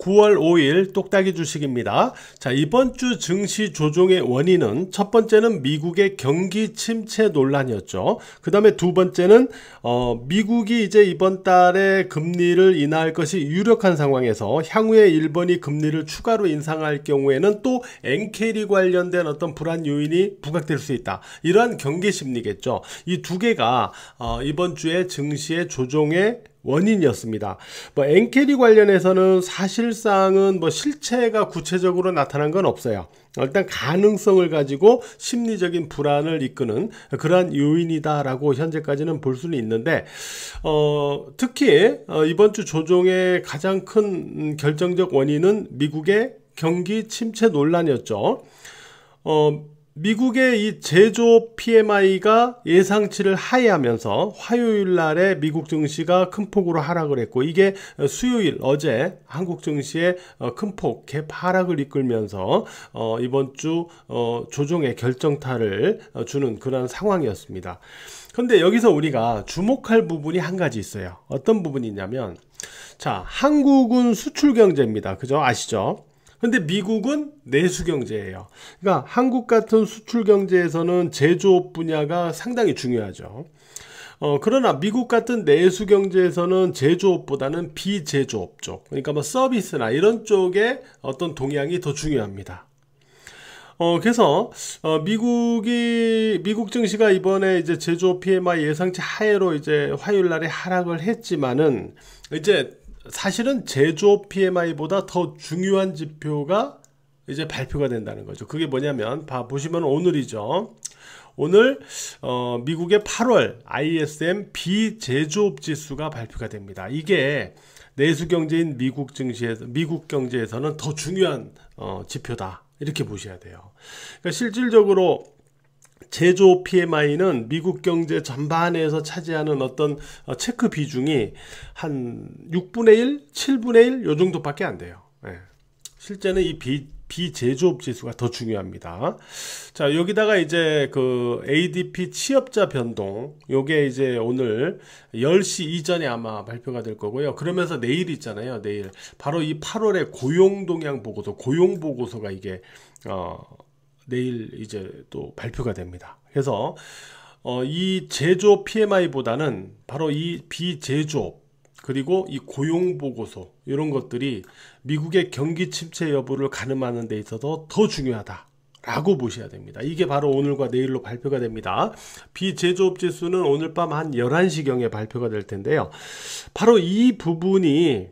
9월 5일 똑딱이 주식입니다. 자, 이번 주 증시 조종의 원인은 첫 번째는 미국의 경기 침체 논란이었죠. 그 다음에 두 번째는 미국이 이제 이번 달에 금리를 인하할 것이 유력한 상황에서 향후에 일본이 금리를 추가로 인상할 경우에는 또 엔캐리 관련된 어떤 불안 요인이 부각될 수 있다. 이러한 경계 심리겠죠. 이 두 개가 이번 주에 증시의 조종의 원인이었습니다. 엔캐리 관련해서는 사실상은 실체가 구체적으로 나타난 건 없어요. 일단 가능성을 가지고 심리적인 불안을 이끄는 그러한 요인이다라고 현재까지는 볼 수는 있는데, 특히 이번 주 조종의 가장 큰 결정적 원인은 미국의 경기 침체 논란이었죠. 미국의 이 제조업 PMI가 예상치를 하회하면서 화요일 날에 미국 증시가 큰 폭으로 하락을 했고, 이게 수요일 어제 한국 증시의 큰 폭 갭 하락을 이끌면서 이번 주 조종의 결정타를 주는 그런 상황이었습니다. 그런데 여기서 우리가 주목할 부분이 한 가지 있어요. 어떤 부분이 있냐면, 자, 한국은 수출 경제입니다. 그죠? 아시죠? 근데 미국은 내수 경제예요. 그러니까 한국 같은 수출 경제에서는 제조업 분야가 상당히 중요하죠. 그러나 미국 같은 내수 경제에서는 제조업보다는 비제조업 쪽, 그러니까 서비스나 이런 쪽에 어떤 동향이 더 중요합니다. 그래서 미국 증시가 이번에 이제 제조업 PMI 예상치 하회로 이제 화요일 날에 하락을 했지만은, 이제 사실은 제조업 PMI보다 더 중요한 지표가 이제 발표가 된다는 거죠. 그게 뭐냐면, 보시면 오늘이죠. 오늘 미국의 8월 ISM 비제조업 지수가 발표가 됩니다. 이게 내수 경제인 미국 경제에서는 더 중요한 지표다, 이렇게 보셔야 돼요. 그러니까 실질적으로 제조업 PMI는 미국 경제 전반에서 차지하는 어떤 체크 비중이 한 6분의 1, 7분의 1 요 정도밖에 안 돼요. 네. 실제는 이 비제조업 지수가 더 중요합니다. 자, 여기다가 이제 그 ADP 취업자 변동, 요게 이제 오늘 10시 이전에 아마 발표가 될 거고요. 그러면서 내일 있잖아요. 내일 바로 이 8월의 고용 동향 보고서, 고용 보고서가 이게 내일 이제 또 발표가 됩니다. 그래서 이 제조업 PMI보다는 바로 이 비제조업, 그리고 이 고용 보고서, 이런 것들이 미국의 경기 침체 여부를 가늠하는 데 있어서 더 중요하다 라고 보셔야 됩니다. 이게 바로 오늘과 내일로 발표가 됩니다. 비제조업 지수는 오늘 밤 한 11시경에 발표가 될 텐데요. 바로 이 부분이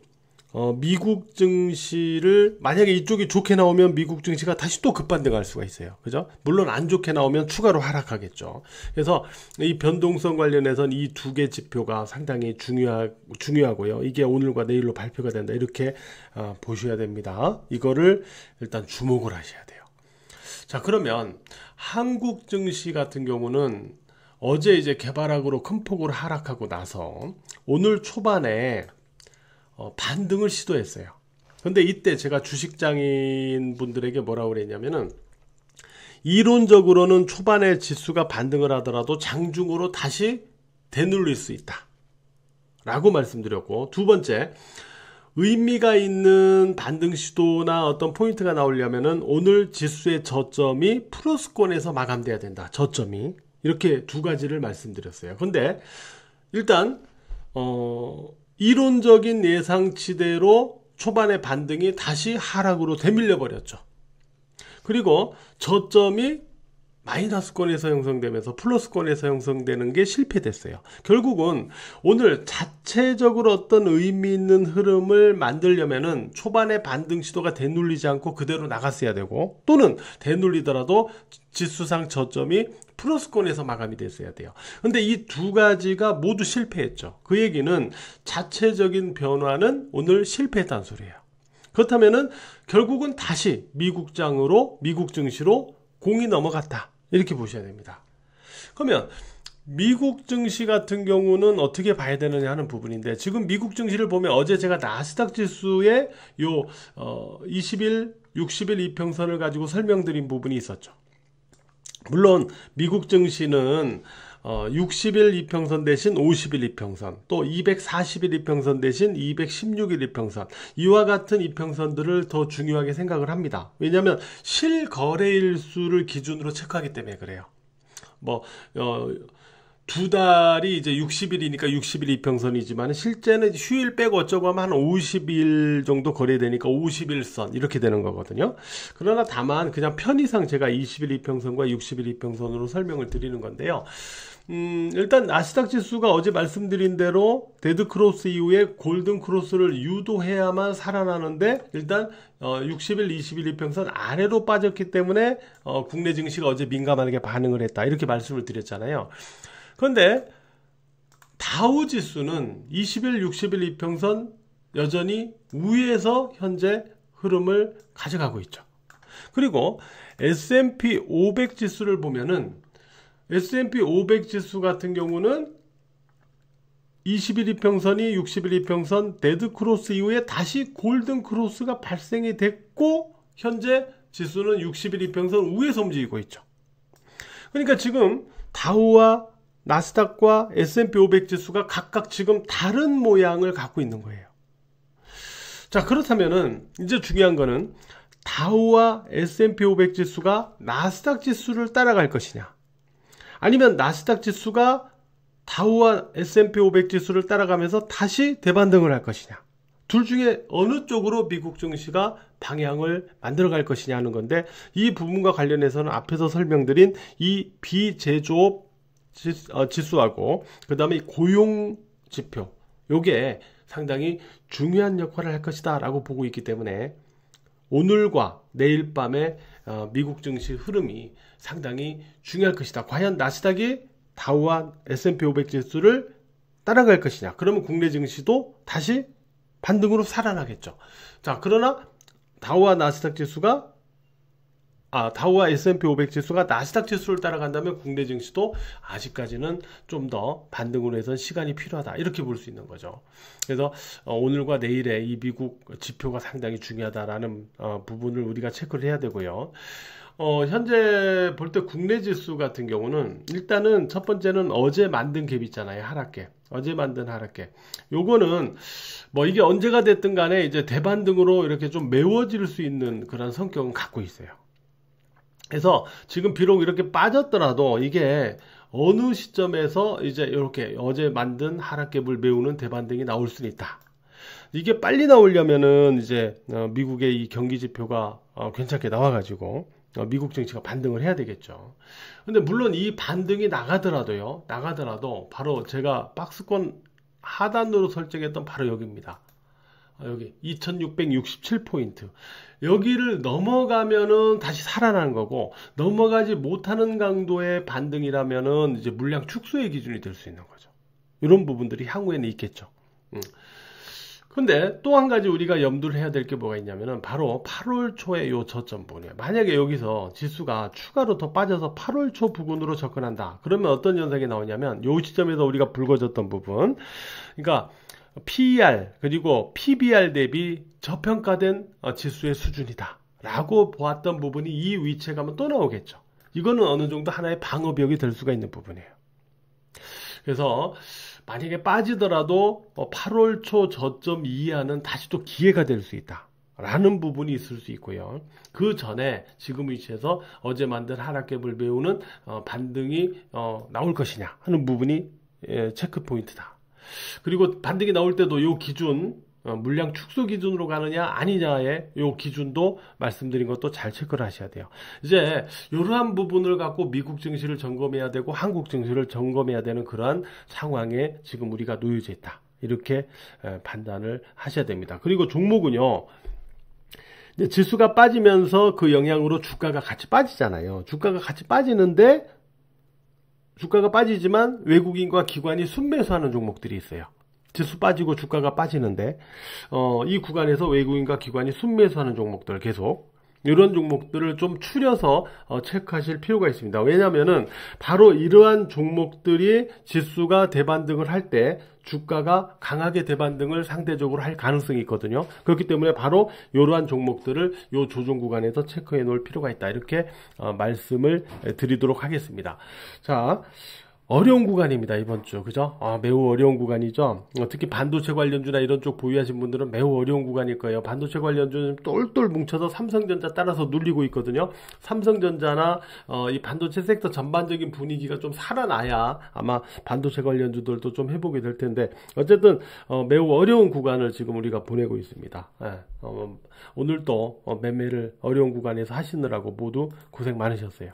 미국 증시를, 만약에 이쪽이 좋게 나오면 미국 증시가 다시 또 급반등할 수가 있어요. 그죠? 물론 안 좋게 나오면 추가로 하락하겠죠. 그래서 이 변동성 관련해서는 이 두 개 지표가 상당히 중요하고요. 이게 오늘과 내일로 발표가 된다, 이렇게 보셔야 됩니다. 이거를 일단 주목을 하셔야 돼요. 자, 그러면 한국 증시 같은 경우는 어제 이제 개발학으로 큰 폭으로 하락하고 나서 오늘 초반에 반등을 시도했어요. 근데 이때 제가 주식장인 분들에게 뭐라고 그랬냐면은, 이론적으로는 초반에 지수가 반등을 하더라도 장중으로 다시 되눌릴 수 있다 라고 말씀드렸고, 두 번째, 의미가 있는 반등 시도나 어떤 포인트가 나오려면은 오늘 지수의 저점이 플러스권에서 마감돼야 된다, 저점이. 이렇게 두 가지를 말씀드렸어요. 근데 일단 이론적인 예상치대로 초반의 반등이 다시 하락으로 되밀려 버렸죠. 그리고 저점이 마이너스권에서 형성되면서 플러스권에서 형성되는 게 실패됐어요. 결국은 오늘 자체적으로 어떤 의미 있는 흐름을 만들려면은 초반에 반등 시도가 되눌리지 않고 그대로 나갔어야 되고, 또는 되눌리더라도 지수상 저점이 플러스권에서 마감이 됐어야 돼요. 근데 이 두 가지가 모두 실패했죠. 그 얘기는 자체적인 변화는 오늘 실패했다는 소리예요. 그렇다면은 결국은 다시 미국 증시로 공이 넘어갔다, 이렇게 보셔야 됩니다. 그러면 미국 증시 같은 경우는 어떻게 봐야 되느냐 하는 부분인데, 지금 미국 증시를 보면 어제 제가 나스닥 지수의 요 20일, 60일 이평선을 가지고 설명드린 부분이 있었죠. 물론 미국 증시는 60일 이평선 대신 50일 이평선, 또 240일 이평선 대신 216일 이평선, 이와 같은 이평선들을 더 중요하게 생각을 합니다. 왜냐하면 실거래일 수를 기준으로 체크하기 때문에 그래요. 두 달이 이제 60일이니까 60일 이평선이지만 실제는 휴일 빼고 어쩌고 하면 한 50일 정도 거래되니까 50일선 이렇게 되는 거거든요. 그러나 다만 그냥 편의상 제가 20일 이평선과 60일 이평선으로 설명을 드리는 건데요. 일단 나스닥 지수가 어제 말씀드린 대로 데드크로스 이후에 골든크로스를 유도해야만 살아나는데 일단 60일, 20일 이평선 아래로 빠졌기 때문에 국내 증시가 어제 민감하게 반응을 했다. 이렇게 말씀을 드렸잖아요. 그런데 다우 지수는 20일, 60일 이평선 여전히 위에서 현재 흐름을 가져가고 있죠. 그리고 S&P 500 지수를 보면은 S&P 500 지수 같은 경우는 20일 이평선이 60일 이평선 데드크로스 이후에 다시 골든크로스가 발생이 됐고 현재 지수는 60일 이평선 위에서 움직이고 있죠. 그러니까 지금 다우와 나스닥과 S&P 500 지수가 각각 지금 다른 모양을 갖고 있는 거예요. 자, 그렇다면은 이제 중요한 거는 다우와 S&P 500 지수가 나스닥 지수를 따라갈 것이냐, 아니면 나스닥 지수가 다우와 S&P 500 지수를 따라가면서 다시 대반등을 할 것이냐, 둘 중에 어느 쪽으로 미국 증시가 방향을 만들어갈 것이냐 하는 건데, 이 부분과 관련해서는 앞에서 설명드린 이 비제조업 지수하고 그 다음에 고용 지표, 요게 상당히 중요한 역할을 할 것이다 라고 보고 있기 때문에 오늘과 내일 밤에 미국 증시 흐름이 상당히 중요할 것이다. 과연 나스닥이 다우와 S&P 500 지수를 따라갈 것이냐, 그러면 국내 증시도 다시 반등으로 살아나겠죠. 자, 그러나 다우와 나스닥 지수가 다우와 S&P 500 지수가 나스닥 지수를 따라간다면 국내 증시도 아직까지는 좀 더 반등으로 해서 시간이 필요하다, 이렇게 볼 수 있는 거죠. 그래서 오늘과 내일의 이 미국 지표가 상당히 중요하다라는 부분을 우리가 체크를 해야 되고요. 현재 볼 때 국내 지수 같은 경우는 일단은 첫 번째는 어제 만든 갭 있잖아요. 하락갭. 어제 만든 하락갭. 요거는 이게 언제가 됐든 간에 이제 대반등으로 이렇게 좀 메워질 수 있는 그런 성격은 갖고 있어요. 그래서 지금 비록 이렇게 빠졌더라도 이게 어느 시점에서 이제 이렇게 어제 만든 하락갭을 메우는 대반등이 나올 수는 있다. 이게 빨리 나오려면은 이제 미국의 이 경기 지표가 괜찮게 나와가지고 미국 증시가 반등을 해야 되겠죠. 근데 물론 이 반등이 나가더라도 바로 제가 박스권 하단으로 설정했던 바로 여기입니다. 여기 2667포인트. 여기를 넘어가면은 다시 살아나는 거고, 넘어가지 못하는 강도의 반등이라면은 이제 물량 축소의 기준이 될 수 있는 거죠. 이런 부분들이 향후에는 있겠죠. 근데 또 한 가지 우리가 염두를 해야 될 게 뭐가 있냐면은 바로 8월 초에 요 저점 부분이에요. 만약에 여기서 지수가 추가로 더 빠져서 8월 초 부근으로 접근한다. 그러면 어떤 현상이 나오냐면 요 시점에서 우리가 붉어졌던 부분, 그러니까 PER 그리고 PBR 대비 저평가된 지수의 수준이다 라고 보았던 부분이 이 위치에 가면 또 나오겠죠. 이거는 어느 정도 하나의 방어벽이 될 수가 있는 부분이에요. 그래서 만약에 빠지더라도 8월 초 저점 이하는 다시 또 기회가 될 수 있다 라는 부분이 있을 수 있고요. 그 전에 지금 위치에서 어제 만든 하락갭을 메우는 반등이 나올 것이냐 하는 부분이 체크 포인트다. 그리고 반등이 나올 때도 요 기준, 물량 축소 기준으로 가느냐 아니냐의 요 기준도 말씀드린 것도 잘 체크를 하셔야 돼요. 이제 이러한 부분을 갖고 미국 증시를 점검해야 되고 한국 증시를 점검해야 되는 그러한 상황에 지금 우리가 놓여져 있다, 이렇게 판단을 하셔야 됩니다. 그리고 종목은요, 이제 지수가 빠지면서 그 영향으로 주가가 같이 빠지잖아요. 주가가 같이 빠지는데, 주가가 빠지지만 외국인과 기관이 순매수하는 종목들이 있어요. 지수 빠지고 주가가 빠지는데 이 구간에서 외국인과 기관이 순매수하는 종목들, 계속 이런 종목들을 좀 추려서 체크하실 필요가 있습니다. 왜냐하면은 바로 이러한 종목들이 지수가 대반등을 할 때 주가가 강하게 대반등을 상대적으로 할 가능성이 있거든요. 그렇기 때문에 바로 이러한 종목들을 이 조정 구간에서 체크해 놓을 필요가 있다, 이렇게 말씀을 드리도록 하겠습니다. 자, 어려운 구간입니다, 이번 주. 그죠? 매우 어려운 구간이죠. 특히 반도체 관련주나 이런 쪽 보유하신 분들은 매우 어려운 구간일 거예요. 반도체 관련주는 똘똘 뭉쳐서 삼성전자 따라서 눌리고 있거든요. 삼성전자나 이 반도체 섹터 전반적인 분위기가 좀 살아나야 아마 반도체 관련주들도 좀 회복이 될 텐데, 어쨌든 매우 어려운 구간을 지금 우리가 보내고 있습니다. 예, 오늘도 매매를 어려운 구간에서 하시느라고 모두 고생 많으셨어요.